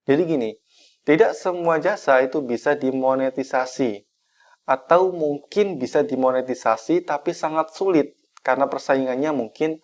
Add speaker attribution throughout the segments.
Speaker 1: Jadi gini, tidak semua jasa itu bisa dimonetisasi. Atau mungkin bisa dimonetisasi tapi sangat sulit karena persaingannya mungkin.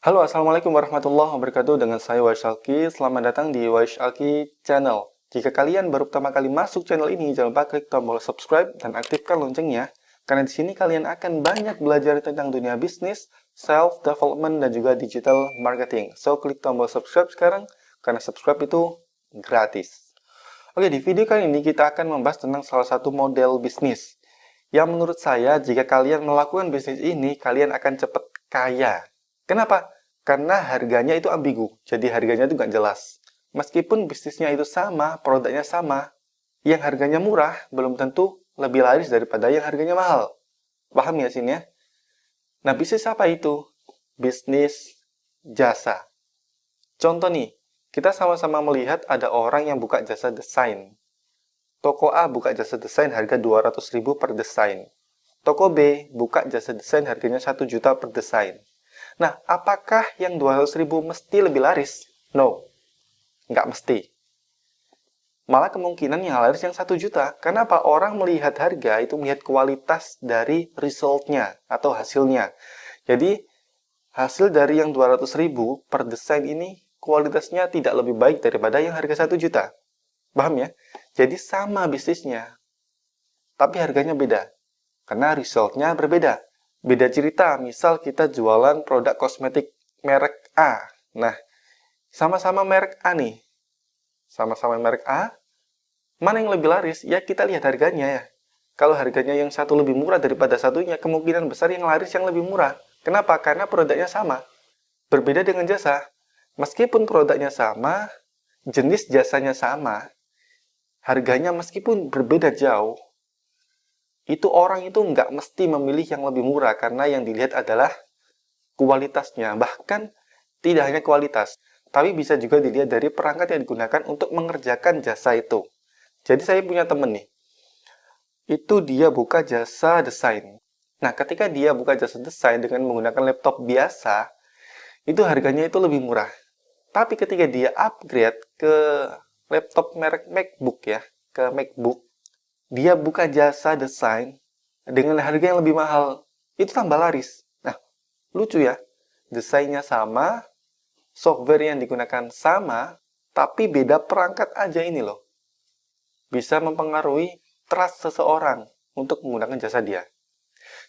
Speaker 1: Halo, Assalamualaikum warahmatullahi wabarakatuh. Dengan saya Waish Alki. Selamat datang di Waish Alki Channel. Jika kalian baru pertama kali masuk channel ini, jangan lupa klik tombol subscribe dan aktifkan loncengnya. Karena di sini kalian akan banyak belajar tentang dunia bisnis, self-development, dan juga digital marketing. So, klik tombol subscribe sekarang, karena subscribe itu gratis. Oke, di video kali ini kita akan membahas tentang salah satu model bisnis. Yang menurut saya, jika kalian melakukan bisnis ini, kalian akan cepat kaya. Kenapa? Karena harganya itu ambigu, jadi harganya itu nggak jelas. Meskipun bisnisnya itu sama, produknya sama, yang harganya murah belum tentu lebih laris daripada yang harganya mahal. Paham ya sini ya? Nah, bisnis apa itu? Bisnis jasa. Contoh nih, kita sama-sama melihat ada orang yang buka jasa desain. Toko A buka jasa desain harga 200.000 per desain. Toko B buka jasa desain harganya 1 juta per desain. Nah, apakah yang 200.000 mesti lebih laris? No, nggak mesti. Malah kemungkinan yang laris yang 1 juta. Kenapa? Orang melihat harga itu melihat kualitas dari resultnya atau hasilnya. Jadi, hasil dari yang 200.000 per desain ini kualitasnya tidak lebih baik daripada yang harga 1 juta. Paham ya? Jadi sama bisnisnya, tapi harganya beda. Karena resultnya berbeda. Beda cerita, misal kita jualan produk kosmetik merek A. Nah, sama-sama merek A nih. Sama-sama merek A, mana yang lebih laris? Ya kita lihat harganya ya. Kalau harganya yang satu lebih murah daripada satunya, kemungkinan besar yang laris yang lebih murah. Kenapa? Karena produknya sama. Berbeda dengan jasa. Meskipun produknya sama, jenis jasanya sama, harganya meskipun berbeda jauh, itu orang itu nggak mesti memilih yang lebih murah karena yang dilihat adalah kualitasnya. Bahkan tidak hanya kualitas, tapi bisa juga dilihat dari perangkat yang digunakan untuk mengerjakan jasa itu. Jadi saya punya temen nih, itu dia buka jasa desain. Nah, ketika dia buka jasa desain dengan menggunakan laptop biasa, itu harganya itu lebih murah. Tapi ketika dia upgrade ke laptop merek MacBook ya, ke MacBook, dia buka jasa desain dengan harga yang lebih mahal, itu tambah laris. Nah, lucu ya, desainnya sama, software yang digunakan sama, tapi beda perangkat aja ini loh. Bisa mempengaruhi trust seseorang untuk menggunakan jasa dia.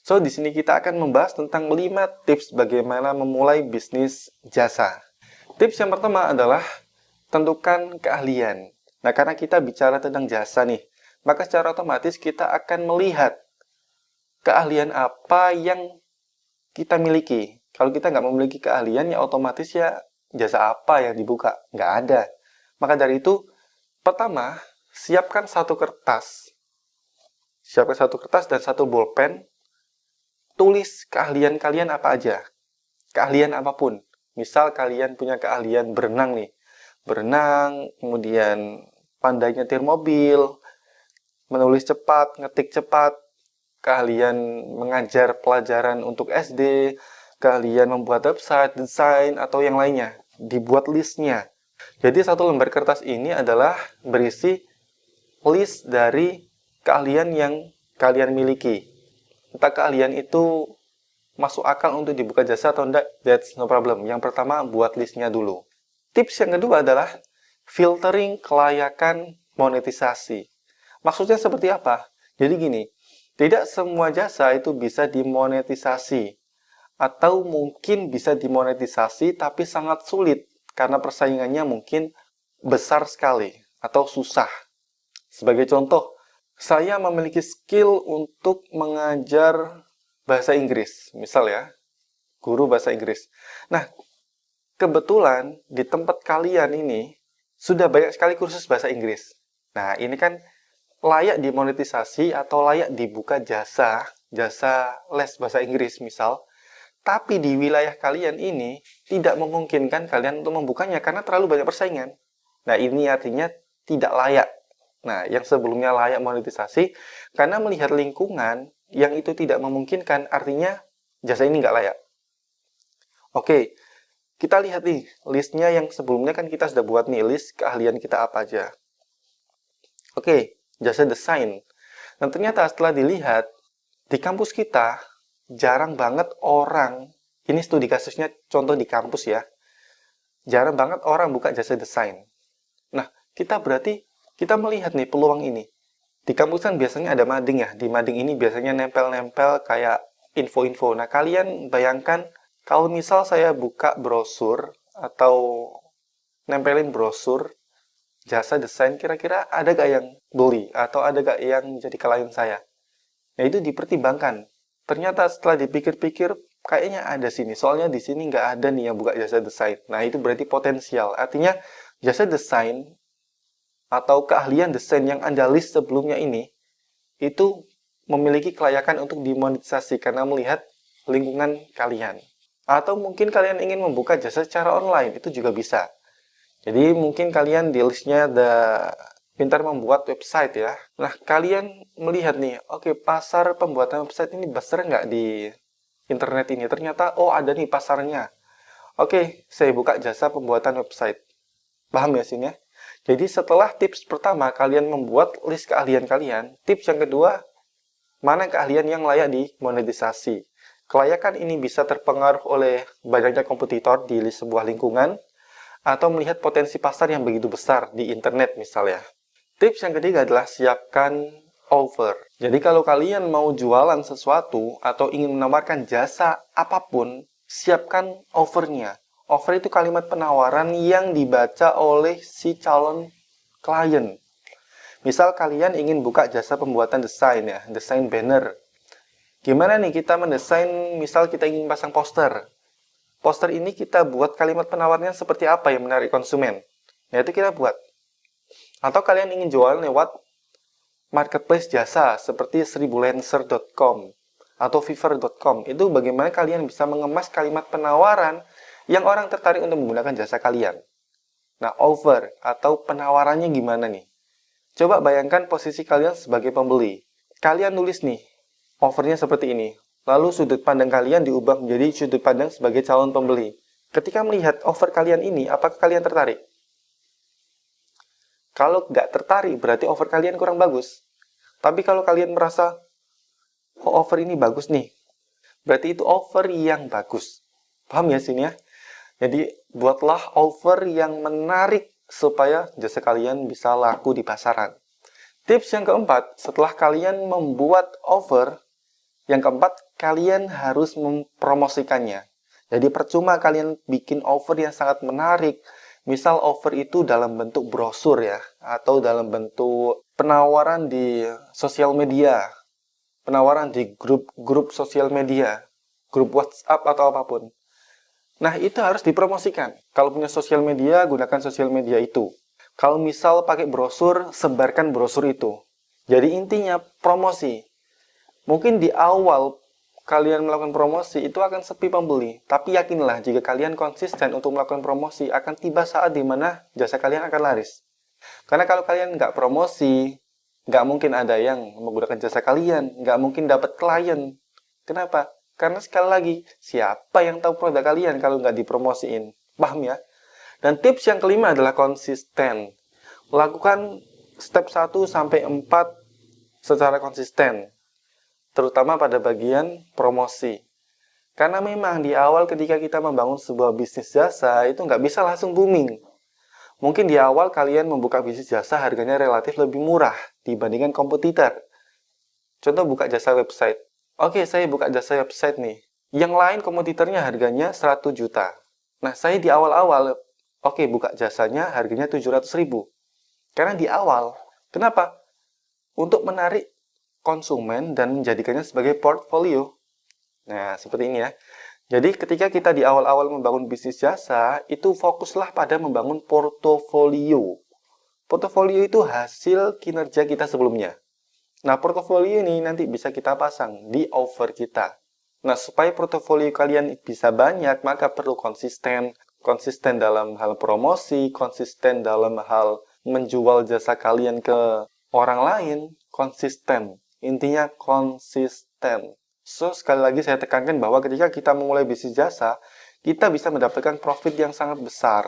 Speaker 1: So, di sini kita akan membahas tentang 5 tips bagaimana memulai bisnis jasa. Tips yang pertama adalah tentukan keahlian. Nah, karena kita bicara tentang jasa nih, maka secara otomatis kita akan melihat keahlian apa yang kita miliki. Kalau kita nggak memiliki keahlian, ya otomatis ya jasa apa yang dibuka? Nggak ada. Maka dari itu, pertama, siapkan satu kertas. Siapkan satu kertas dan satu bolpen. Tulis keahlian kalian apa aja. Keahlian apapun. Misal kalian punya keahlian berenang nih. Berenang, kemudian pandai nyetir mobil, menulis cepat, ngetik cepat, keahlian mengajar pelajaran untuk SD, keahlian membuat website, desain, atau yang lainnya. Dibuat listnya. Jadi satu lembar kertas ini adalah berisi list dari keahlian yang kalian miliki. Entah keahlian itu masuk akal untuk dibuka jasa atau enggak, that's no problem. Yang pertama, buat listnya dulu. Tips yang kedua adalah filtering kelayakan monetisasi. Maksudnya seperti apa? Jadi gini, tidak semua jasa itu bisa dimonetisasi. Atau mungkin bisa dimonetisasi tapi sangat sulit karena persaingannya mungkin besar sekali atau susah. Sebagai contoh, saya memiliki skill untuk mengajar bahasa Inggris, misal ya, guru bahasa Inggris. Nah, kebetulan di tempat kalian ini sudah banyak sekali kursus bahasa Inggris. Nah, ini kan layak dimonetisasi atau layak dibuka jasa les bahasa Inggris misal, tapi di wilayah kalian ini tidak memungkinkan kalian untuk membukanya karena terlalu banyak persaingan. Nah, ini artinya tidak layak. Nah, yang sebelumnya layak monetisasi, karena melihat lingkungan yang itu tidak memungkinkan, artinya jasa ini nggak layak. Oke, kita lihat nih, listnya yang sebelumnya kan kita sudah buat nih, list keahlian kita apa aja. Oke, jasa desain. Dan ternyata setelah dilihat, di kampus kita, jarang banget orang, ini studi kasusnya contoh di kampus ya, jarang banget orang buka jasa desain. Nah, kita melihat nih peluang ini. Di kampus kan biasanya ada mading ya, di mading ini biasanya nempel-nempel kayak info-info. Nah, kalian bayangkan, kalau misal saya buka brosur atau nempelin brosur jasa desain, kira-kira ada gak yang beli atau ada gak yang jadi klien saya? Nah, itu dipertimbangkan. Ternyata setelah dipikir-pikir, kayaknya ada sini. Soalnya di sini nggak ada nih yang buka jasa desain. Nah, itu berarti potensial. Artinya, jasa desain atau keahlian desain yang Anda list sebelumnya ini, itu memiliki kelayakan untuk dimonetisasi karena melihat lingkungan kalian. Atau mungkin kalian ingin membuka jasa secara online, itu juga bisa. Jadi mungkin kalian di listnya ada pintar membuat website ya. Nah, kalian melihat nih, oke, pasar pembuatan website ini besar nggak di internet ini? Ternyata, oh ada nih pasarnya. Oke, saya buka jasa pembuatan website. Paham ya sini ya? Jadi setelah tips pertama, kalian membuat list keahlian kalian. Tips yang kedua, mana keahlian yang layak dimonetisasi. Kelayakan ini bisa terpengaruh oleh banyaknya kompetitor di sebuah lingkungan, atau melihat potensi pasar yang begitu besar di internet misalnya. Tips yang ketiga adalah siapkan offer. Jadi kalau kalian mau jualan sesuatu atau ingin menawarkan jasa apapun, siapkan offernya. Offer itu kalimat penawaran yang dibaca oleh si calon klien. Misal kalian ingin buka jasa pembuatan desain ya, desain banner. Gimana nih kita mendesain, misal kita ingin pasang poster. Poster ini kita buat kalimat penawarnya seperti apa yang menarik konsumen. Nah, itu kita buat. Atau kalian ingin jual lewat marketplace jasa seperti 1000lancer.com atau fiverr.com. Itu bagaimana kalian bisa mengemas kalimat penawaran yang orang tertarik untuk menggunakan jasa kalian. Nah, offer atau penawarannya gimana nih? Coba bayangkan posisi kalian sebagai pembeli. Kalian nulis nih, offernya seperti ini. Lalu sudut pandang kalian diubah menjadi sudut pandang sebagai calon pembeli. Ketika melihat offer kalian ini, apakah kalian tertarik? Kalau nggak tertarik, berarti offer kalian kurang bagus. Tapi kalau kalian merasa, oh offer ini bagus nih, berarti itu offer yang bagus. Paham ya sini ya? Jadi, buatlah offer yang menarik supaya jasa kalian bisa laku di pasaran. Tips yang keempat, setelah kalian membuat offer, yang keempat, kalian harus mempromosikannya. Jadi percuma kalian bikin offer yang sangat menarik. Misal offer itu dalam bentuk brosur ya, atau dalam bentuk penawaran di sosial media, penawaran di grup sosial media, grup WhatsApp atau apapun. Nah, itu harus dipromosikan. Kalau punya sosial media, gunakan sosial media itu. Kalau misal pakai brosur, sebarkan brosur itu. Jadi intinya promosi. Mungkin di awal kalian melakukan promosi itu akan sepi pembeli, tapi yakinlah jika kalian konsisten untuk melakukan promosi akan tiba saat di mana jasa kalian akan laris. Karena kalau kalian nggak promosi, nggak mungkin ada yang menggunakan jasa kalian, nggak mungkin dapat klien. Kenapa? Karena sekali lagi, siapa yang tahu produk kalian kalau nggak dipromosiin? Paham ya? Dan tips yang kelima adalah konsisten. Lakukan step 1 sampai 4 secara konsisten, terutama pada bagian promosi. Karena memang di awal ketika kita membangun sebuah bisnis jasa, itu nggak bisa langsung booming. Mungkin di awal kalian membuka bisnis jasa harganya relatif lebih murah dibandingkan kompetitor. Contoh buka jasa website. Oke, saya buka jasa website nih. Yang lain kompetitornya harganya 100 juta. Nah, saya di awal-awal, oke, buka jasanya harganya 700.000. Karena di awal, kenapa? Untuk menarik konsumen dan menjadikannya sebagai portfolio. Nah, seperti ini ya. Jadi ketika kita di awal-awal membangun bisnis jasa, itu fokuslah pada membangun portofolio. Portofolio itu hasil kinerja kita sebelumnya. Nah, portofolio ini nanti bisa kita pasang di offer kita. Nah, supaya portofolio kalian bisa banyak, maka perlu konsisten. Konsisten dalam hal promosi, konsisten dalam hal menjual jasa kalian ke orang lain, konsisten. Intinya konsisten. So, sekali lagi saya tekankan bahwa ketika kita memulai bisnis jasa, kita bisa mendapatkan profit yang sangat besar.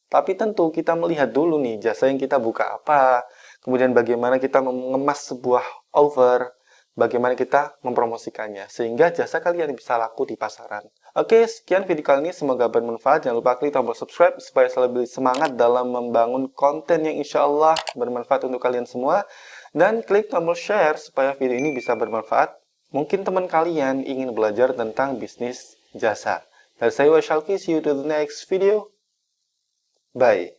Speaker 1: Tapi tentu kita melihat dulu nih, jasa yang kita buka apa, kemudian bagaimana kita mengemas sebuah offer, bagaimana kita mempromosikannya, sehingga jasa kalian bisa laku di pasaran. Oke, sekian video kali ini, semoga bermanfaat. Jangan lupa klik tombol subscribe supaya selalu semangat dalam membangun konten yang insya Allah bermanfaat untuk kalian semua. Dan klik tombol share supaya video ini bisa bermanfaat. Mungkin teman kalian ingin belajar tentang bisnis jasa. Dari saya Wasyalki, see you to the next video. Bye.